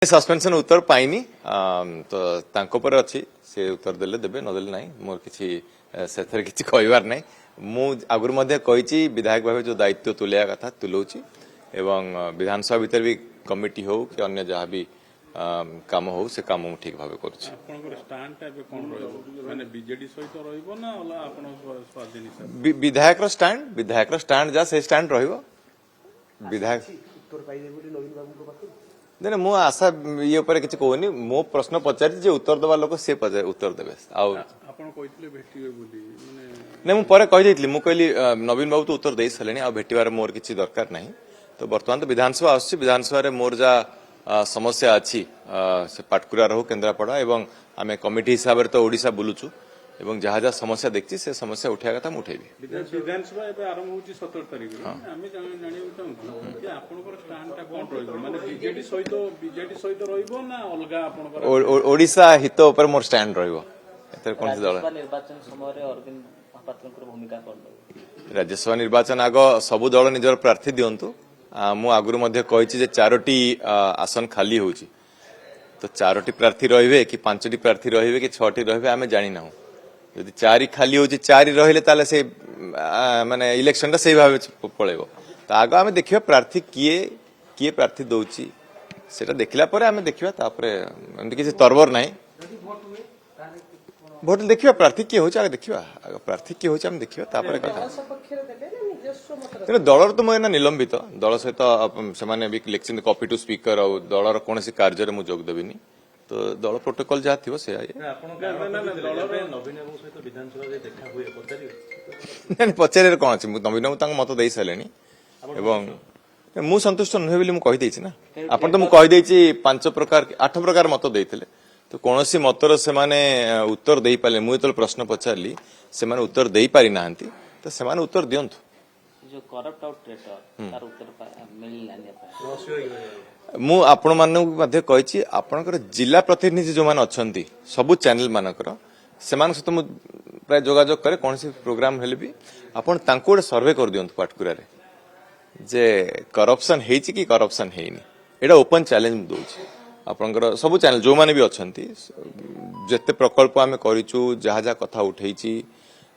Suspension उत्तर पाइनी तो तांको पर अच्छी से उत्तर देले देबे न देले नहीं मोर किछि सेथर किछि कहबार नहीं मु आगुर मध्ये कहिछि विधायक भाबे जो दायित्व तुलिया कथा तुलौछि एवं विधानसभा भीतर भी कमिटी हो कि अन्य जहाँ भी काम हो से काम मु ठीक भाबे करछि। आपनकर स्टैंड टाइप कोन रहइबो माने बीजेडी सहित रहइबो ना अला आपन स्वाधीन विधायक स्टैंड जा से स्टैंड रहइबो विधायक उत्तर पाइबे बोली नवीन बाबू को पाखु नहीं मु आशा ये ऊपर किसी कहनी मो प्रश्न पचारि उत्तर देवा लोक से उत्तर देवे नहीं मु पर कही मु कहली नवीन बाबू तो उत्तर दे सारे आ भेटार मोर किसी दरकार नहीं तो बर्तमान तो विधानसभा आसुची विधानसभा मोर जा समस्या अच्छी से पाटकुरा हो केन्द्रापड़ा एवं आम कमिटी हिसाब से तो ओडिशा बुलुचु एवं जहाँ जहाँ समस्या देखी से समस्या उठा कथा उठेबी। विधानसभा आरंभ होची 17 तारिख आमे जानिबो चाहू कि आपनकर स्टैंड कोन रहइबो माने बीजेडी सहित रहइबो ना अलगा आपनकर ओडिशा हित ऊपर मोर स्टैंड रहइबो एतर कोन से दल निर्वाचन समय रे अरविंद महापात्रकर भूमिका कोन राज्यसभा निर्वाचन आग सबु दल निजर प्रार्थी दियंतु मु आगुरु मध्ये कहिछि जे 4टी आसन खाली होउची तो 4टी प्रार्थी रहिबे कि 5टी प्रार्थी रहिबे कि 6टी रहिबे आमे जानि नाहु यदि 4 खाली होची 4 रहिले ताले से माने इलेक्शन ता सेही भाबे पळेबो त आगो आमे देखिबा प्रार्थी किए प्रार्थी दउची सेटा देखिला परे आमे देखिबा तापरे एमति किछि तरबर नाही भोट देखिबा प्रार्थी किए होची आगे देखिबा प्रार्थी किए होची आमे देखिबा तापरे कथा तेरे दलर तो मैं निलंबित दल सहित से भी लिखिं कॉपी टू स्पीकर और दलर कौन कार्य में जोग देविनी तो दल प्रोटोकॉल जहाँ थी से पचारे कौन अच्छे नवीन बाबू मत दे सारे मुझे संतुष्ट नुहे बोली मुझे ना आपन तो मुझे 5 प्रकार 8 प्रकार मत देते तो कौन सी मतर से उत्तर दे पारे मुझे प्रश्न पचारि से उत्तर दे पारि ना तो से उत्तर दिंतु जो करप्ट आउट ट्रेटर तार उत्तर मिल लाने मु आपण मानक कही आपणकर जिला प्रतिनिधि जो मैंने अच्छा सबू चैनल मानकर से प्राय जोगाजोग करे कौन सी प्रोग्राम हेले भी आपण तांको गोटे सर्वे कर दियंतु पाटकुरा रे जे करप्शन हेची कि करप्शन हेनी एटा ओपन चैलेंज दउछि आपणकर सबू चैनल जो माने भी अच्छंती जते प्रकल्प आमे करिचु जहा जहा कथा उठैछि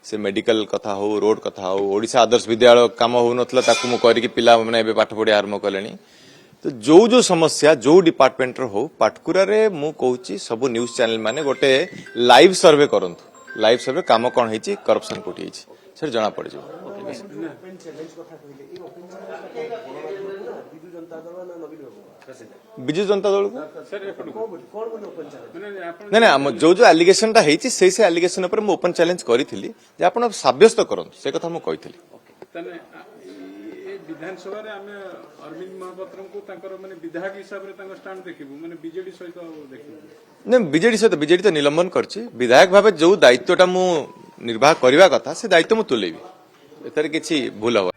से मेडिकल कथा हो रोड कथा हो ओडिशा आदर्श विद्यालय काम हो नथला ताकू मु करी कि पिला माने एबे पाठ पढि आरंभ कलेनी तो जो समस्या जो डिपार्टमेंट रो हो पाटकुरा रे मु कहूची सब न्यूज चैनल माने गोटे लाइव सर्वे करंतु लाइव सर्वे काम कोन हेची करप्शन कोठी हेची से जाना पड़ जो बिजू जनता दल को नहीं जो एलिगेशन टा हेची से एलिगेशन ऊपर मु ओपन चैलेंज करी थी जे आपण साब्यस्त करंतु से कथा मु कहितली विधानसभा रे आमे अरविंद महापात्र को तांकर माने विधायक हिसाब रे तांकर स्टैंड देखिबु माने बीजेडी सहित देखिबु नहीं बीजेडी तो निलंबन करछि विधायक भाबे जो दायित्वटा मु निर्वाह करबा कथा से दायित्व मु तुलेबी एतर किछि भूल हो।